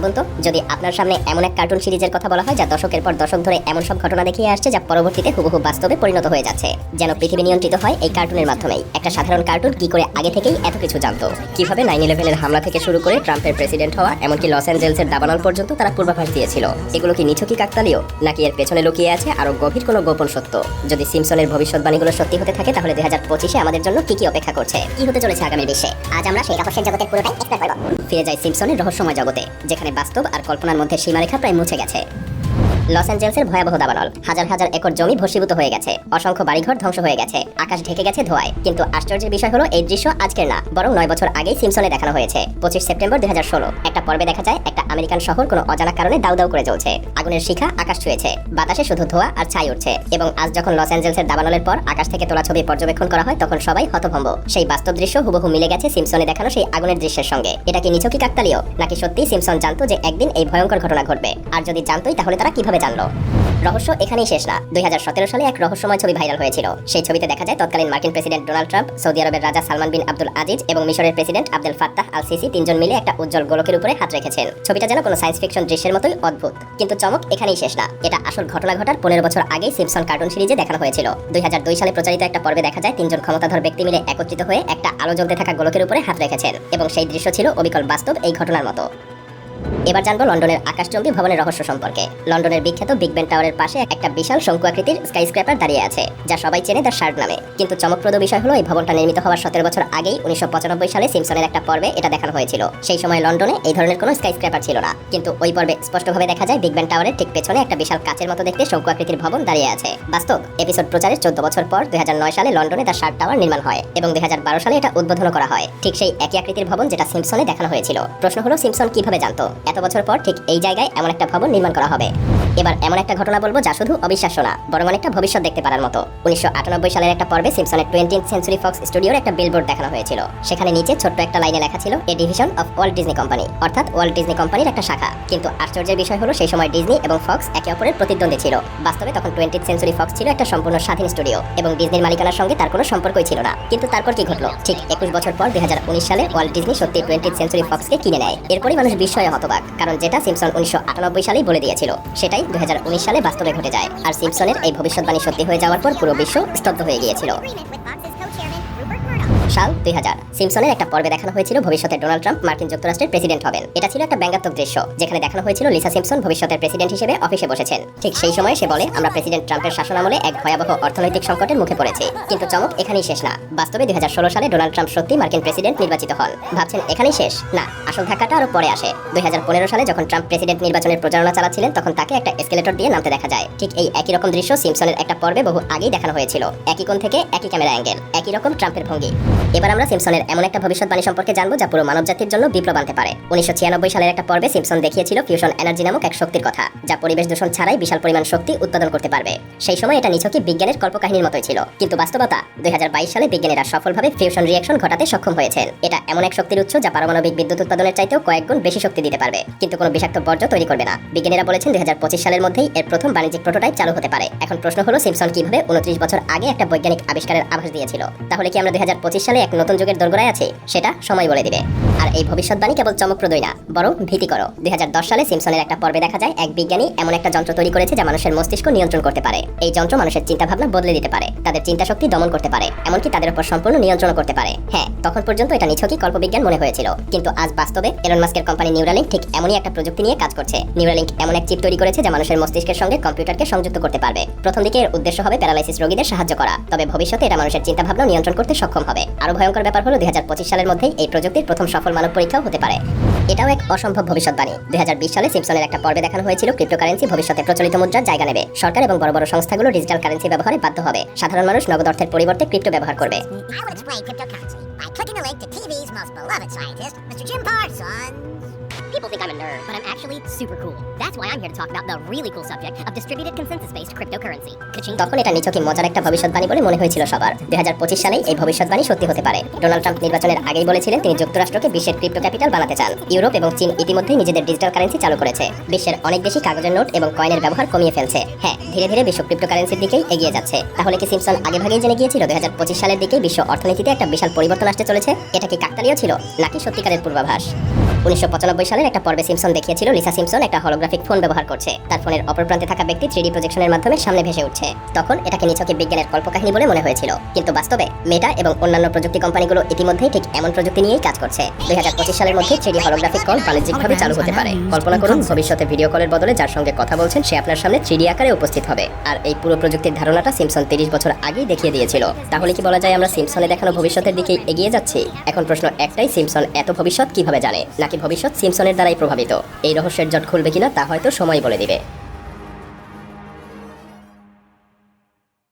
ভাবুন তো, যদি আপনার সামনে এমন এক কার্টুন সিরিজের কথা বলা হয় যা দশকের পর দশক ধরে এমন সব ঘটনা দেখিয়ে আসছে যা পরবর্তীতে হুবহু বাস্তবে পরিণত হয়ে যাচ্ছে, যেন পৃথিবী নিয়ন্ত্রিত হয় এই কার্টুনের মাধ্যমেই। একটা সাধারণ কার্টুন কি করে আগে থেকেই এত কিছু জানতো, কিভাবে 9/11-এর হামলা থেকে শুরু করে ট্রাম্পের প্রেসিডেন্ট হওয়া, এমনকি লস অ্যাঞ্জেলসের দাবানল পর্যন্ত তারা পূর্বাভাস দিয়েছিল। এগুলো কি নিছকই কাকতালীয়, নাকি এর পেছনে লুকিয়ে আছে আরো গভীর কোনো গোপন সত্য? যদি সিম্পসনের ভবিষ্যৎবাণীগুলো সত্যি হতে থাকে, তাহলে 2025-এ আমাদের জন্য কি কি অপেক্ষা করছে, কি হতে চলেছে আগামী বিশ্বে, আজ আমরা সেই রহস্যের জগতের পুরোটাই এক্সপ্লোর করব। ফিরে যাই সিম্পসনের রহস্যময় জগতে, যেখানে বাস্তব আর কল্পনার মধ্যে সীমারেখা প্রায় মুছে গেছে। লস অ্যাঞ্জেলসের ভয়াবহ দাবানল, হাজার হাজার একর জমি ভস্মীভূত হয়ে গেছে, অসংখ্য বাড়িঘর ধ্বংস হয়ে গেছে, আকাশ ঢেকে গেছে ধোঁয়ায়। কিন্তু আশ্চর্যের বিষয় হলো, এই দৃশ্য আজকের না, বরং 9 বছর আগেই সিম্পসনে দেখানো হয়েছে। 25 সেপ্টেম্বর 2016 একটা পর্বে দেখা যায় একটা আমেরিকান শহর কোনো অজানা কারণে দাউ দাউ করে জ্বলছে। আগুনের শিখা আকাশ ছুঁয়েছে, বাতাসে শুধু ধোঁয়া আর ছাই উঠছে। এবং আজ যখন লস অ্যাঞ্জেলসের দাবানলের পর আকাশ থেকে তোলা ছবি পর্যবেক্ষণ করা হয়, তখন সবাই হতভম্ব। সেই বাস্তব দৃশ্য হুবহু মিলে গেছে সিম্পসনে দেখানো সেই আগুনের দৃশ্যের সঙ্গে। এটা কি নিছকই কাকতালীয়, নাকি সত্যিই সিম্পসন জানতো যে একদিন এই ভয়ঙ্কর ঘটনা ঘটবে? আর যদি জানতোই, তাহলে তারা কিভাবে জানলো? রহস্য এখানেই শেষ না। 2017 সালে এক রহস্যময় ছবি ভাইরাল হয়েছিল। সেই ছবিতে দেখা যায় তৎকালীন মার্কিন প্রেসিডেন্ট ডোনাল্ড ট্রাম্প, সৌদি আরবের রাজা সালমান বিন আব্দুল আজিজ এবং মিশরের president Abdel Fattah al CC তিনজন মিলে একটা উজ্জ্বল গোলকের উপরে হাত রেখেছেন। ছবিটা যেন কোনো সায়েন্স ফিকশন দৃশ্যের মতোই অদ্ভুত। কিন্তু চমক এখানেই শেষ না। এটা আসল ঘটনা ঘটার 15 বছর আগেই সিম্পসন কার্টুন সিরিজে দেখানো হয়েছিল। 2002 সালে প্রচারিত একটা পর্বে দেখা যায় তিনজন ক্ষমতাধর ব্যক্তি মিলে একত্রিত হয়ে একটা আলো জ্বলতে থাকা গোলকের উপরে হাত রেখেছেন, এবং সেই দৃশ্য ছিল অবিকল বাস্তব এই ঘটনার মতো। এবার জানবো লন্ডনের আকাশচুম্বী ভবনের রহস্য সম্পর্কে। লন্ডনের বিখ্যাত বিগ বেন টাওয়ারের পাশে একটা বিশাল শঙ্কু আকৃতির স্কাইস্ক্র্যাপার দাঁড়িয়ে আছে, যা সবাই চেনে দ্য শার্ড নামে। কিন্তু চমকপ্রদ বিষয় হলো, এই ভবনটা নির্মিত হওয়ার 17 বছর আগেই 1995 সালে সিম্পসনের একটা পর্বে এটা দেখানো হয়েছিল। সেই সময় লন্ডনে এই ধরনের কোনো স্কাইস্ক্র্যাপার ছিল না। কিন্তু ওই পর্বে স্পষ্টভাবে দেখা যায় বিগ বেন টাওয়ারের ঠিক পেছনে একটা বিশাল কাচের মতো দেখতে শঙ্কু আকৃতির ভবন দাঁড়িয়ে আছে। বাস্তব এপিসোড প্রচারের 14 বছর পর 2009 সালে লন্ডনে দ্য শার্ড টাওয়ার নির্মাণ হয়, এবং 2012 সালে এটা উদ্বোধন করা হয়। ঠিক সেই একই আকৃতির ভবন যেটা সিম্পসনে দেখানো হয়েছিল। প্রশ্ন হলো, সিম্পসন কিভাবে জানতো এত বছর পর ঠিক এই জায়গায় এমন একটা ভবন নির্মাণ করা হবে? এবার এমন একটা ঘটনা বলবো যা শুধু অবিশ্বাস্য না, বরং অনেকটা ভবিষ্যৎ দেখতে পারার মতো। 1998 সালের একটা পর্বে সিম্পসনের 20th সেঞ্চুরি ফক্স স্টুডিওর একটা বিলবোর্ড দেখানো হয়েছিল। সেখানে নিচে ছোট্ট একটা লাইনে লেখা ছিল, a division of Walt Disney company, অর্থাৎ ওয়াল্ট ডিজনি কোম্পানির একটা শাখা। কিন্তু আশ্চর্যের বিষয় হলো, সেই সময় ডিজনি এবং ফক্স একে অপরের প্রতিদ্বন্দ্বী ছিল। বাস্তবে তখন 20th সেঞ্চুরি ফক্স ছিল একটা সম্পূর্ণ স্বাধীন স্টুডিও, এবং ডিজনির মালিকানার সঙ্গে তার কোনো সম্পর্কই ছিল না। কিন্তু তারপর কি ঘটলো? ঠিক 21 বছর পর 2019 সালে ওয়াল্ট ডিজনি সত্যি 20th সেঞ্চুরি ফক্সকে কিনে নেয়। এরপরই মানুষ বিস্ময়ে হতবাক, কারণ যেটা সিম্পসন 1998 সালেই বলে দিয়েছিল, সেটাই 2019 সালে বাস্তবে ঘটে যায়। আর সিম্পসনের এই ভবিষ্যৎবাণী সত্যি হয়ে যাওয়ার পর পুরো বিশ্ব স্তব্ধ হয়ে গিয়েছিল। সাল 2000 সিম্পসনের একটা পর্বে দেখানো হয়েছিল ভবিষ্যতে ডোনাল্ড ট্রাম্প মার্কিন যুক্তরাষ্ট্রের প্রেসিডেন্ট হবেন। এটা ছিল একটা ব্যঙ্গাত্মক দৃশ্য, যেখানে দেখানো হয়েছিল লিসা সিম্পসন ভবিষ্যতের প্রেসিডেন্ট হিসেবে অফিসে বসেছেন। ঠিক সেই সময় সে বলে, আমরা প্রেসিডেন্ট ট্রাম্পের শাসনামলে এক ভয়াবহ অর্থনৈতিক সংকটের মুখে পড়েছি। কিন্তু চমক এখানেই শেষ না। বাস্তবে 2016 সালে ডোনাল্ড ট্রাম্প সত্যি মার্কিন প্রেসিডেন্ট নির্বাচিত হন। ভাবছেন এখানেই শেষ? না, আসল ধাক্কাটা আরো পরে আসে। 2015 সালে যখন ট্রাম্প প্রেসিডেন্ট নির্বাচনের প্রচারণা চালাচ্ছিলেন, তখন তাকে একটা এসকেলেটর দিয়ে নামতে দেখা যায়। ঠিক এই একই রকম দৃশ্য সিম্পসনের একটা পর্বে বহু আগেই দেখানো হয়েছিল। একই কোণ থেকে, একই ক্যামেরা অ্যাঙ্গেল, একই রকম ট্রাম্পের ভঙ্গি। এবার আমরা সিম্পসনের এমন একটা ভবিষ্যৎবাণী সম্পর্কে জানবো যা পুরো মানবজাতির জন্য বিপ্লব আনতে পারে। 1996 সালের একটা পর্বে সিম্পসন দেখিয়েছিল ফিউশন এনার্জি নামক এক শক্তির কথা, যা পরিবেশ দূষণ ছাড়াই বিশাল পরিমাণ শক্তি উৎপাদন করতে পারবে। সেই সময় এটা নিছকই বিজ্ঞানের কল্পকাহিনীর মতোই ছিল। কিন্তু বাস্তবতা, 2022 সালে বিজ্ঞানীরা সফলভাবে ফিউশন রিঅ্যাকশন ঘটাতে সক্ষম হয়েছেন। এটা এমন এক শক্তির উৎস যা পারমাণবিক বিদ্যুৎ উৎপাদনের চাইতেও কয়েক গুণ বেশি শক্তি দিতে পারবে, কিন্তু কোনো বিষাক্ত বর্জ্য তৈরি করবে না। বিজ্ঞানীরা বলেছেন 2025 সালের মধ্যেই এর প্রথম বাণিজ্যিক প্রোটোটাইপ চালু হতে পারে। এখন প্রশ্ন হলো, সিম্পসন কিভাবে 29 বছর আগে একটা বৈজ্ঞানিক আবিষ্কারের আভাস দিয়েছিল? তাহলে কি আমরা 2025 সালে এক নতুন যুগের দোরগোড়ায় আছি? সেটা সময় বলে দিবে। আর এই ভবিষ্যৎবাণী কেবল চমকপ্রদই না, বরং ভীতিকর। 2010 সালে সিম্পসনের একটা পর্বে দেখা যায় এক বিজ্ঞানী এমন একটা যন্ত্র তৈরি করেছে যা মানুষের মস্তিষ্ক নিয়ন্ত্রণ করতে পারে। এই যন্ত্র মানুষের চিন্তাভাবনা বদলে দিতে পারে, তাদের চিন্তা শক্তি দমন করতে পারে, এমনকি তাদের উপর সম্পূর্ণ নিয়ন্ত্রণ করতে পারে। হ্যাঁ, তখন পর্যন্ত এটা নিছকই কল্পবিজ্ঞান মনে হয়েছিল। কিন্তু আজ বাস্তবে এলন মাস্কের কোম্পানি নিউরালিঙ্ক ঠিক এমনই একটা প্রযুক্তি নিয়ে কাজ করছে। নিউরালিঙ্ক এমন এক চিপ তৈরি করেছে যা মানুষের মস্তিষ্কের সঙ্গে কম্পিউটারকে সংযুক্ত করতে পারবে। প্রথম দিকে এর উদ্দেশ্য হবে প্যারালাইসিস রোগীদের সাহায্য করা, তবে ভবিষ্যতে এটা মানুষের চিন্তাভাবনা নিয়ন্ত্রণ করতে সক্ষম হবে। আরো ভয়ঙ্কর ব্যাপার হলো 2025 সালের মধ্যেই এই প্রযুক্তির প্রথম সফল মানব পরীক্ষাও হতে পারে। এটাও এক অসম্ভব ভবিষ্যৎবাণী। 2020 সালে সিম্পসনের একটা পর্বে দেখানো হয়েছিল ক্রিপ্টোকারেন্সি ভবিষ্যতে প্রচলিত মুদ্রার জায়গা নেবে। সরকার এবং বড় বড় সংস্থাগুলো ডিজিটাল কারেন্সি ব্যবহারে বাধ্য হবে। সাধারণ মানুষ নগদ অর্থের পরিবর্তে ক্রিপ্টো ব্যবহার করবে। People think I'm a nerd, but I'm actually super cool. That's why I'm here to talk about the really cool subject of distributed consensus-based cryptocurrency. তখন এটা নিছকই মজার একটা ভবিষ্যৎবাণী বলে মনে হয়েছিল সবার। 2025 সালেই এই ভবিষ্যৎবাণী সত্যি হতে পারে। ডোনাল্ড ট্রাম্প নির্বাচনের আগেই বলেছিলেন তিনি যুক্তরাষ্ট্রকে বিশ্বের ক্রিপ্টো ক্যাপিটাল বানাতে চান। ইউরোপ এবং চীন ইতিমধ্যেই নিজেদের ডিজিটাল কারেন্সি চালু করেছে। বিশ্বের অনেক দেশই কাগজের নোট এবং কয়েনের ব্যবহার কমিয়ে ফেলছে। হ্যাঁ, ধীরে ধীরে বিশ্ব ক্রিপ্টোকারেন্সির দিকেই এগিয়ে যাচ্ছে। তাহলে কি সিম্পসন আগেভাগেই জেনে গিয়েছিল 2025 সালের দিকে বিশ্ব অর্থনীতিতে একটা বিশাল পরিবর্তন আসতে চলেছে? এটা কি কাকতালীয় ছিল, নাকি সত্যিকারের পূর্বাভাস? 1995 সালের একটা পর্বে সিম্পসন দেখিয়েছিল লিসা সিম্পসন একটা হলোগ্রাফিক ফোন ব্যবহার করছে। তার ফোনের অপর প্রান্তে থাকা ব্যক্তি 3D প্রজেকশনের মাধ্যমে সামনে ভেসে উঠছে। তখন এটাকে নিছকই বিজ্ঞানের কল্পকাহিনী বলে মনে হয়েছিল, কিন্তু বাস্তবে মেটা এবং অন্যান্য প্রযুক্তি কোম্পানিগুলো ইতিমধ্যেই ঠিক এমন প্রযুক্তি নিয়েই কাজ করছে। 2025 সালের মধ্যে 3D হলোগ্রাফিক কল বাণিজ্যিকভাবে চালু হতে পারে। কল্পনা করুন ভবিষ্যতে ভিডিও কলের বদলে যার সঙ্গে কথা বলছেন সে আপনার সামনে 3D আকারে উপস্থিত হবে। আর এই পুরো প্রযুক্তির ধারণাটা সিম্পসন 30 বছর আগেই দেখিয়ে দিয়েছিল। তাহলে কি বলা যায় আমরা সিম্পসনে দেখানো ভবিষ্যতের দিকে এগিয়ে যাচ্ছি? এখন প্রশ্ন একটাই, সিম্পসন এত ভবিষ্যৎ কিভাবে জানে, নাকি ভবিষ্যৎ সিম্পসনের দ্বারাই প্রভাবিত? এই রহস্যের জট খুলবে কিনা তা হয়তো সময় বলে দিবে।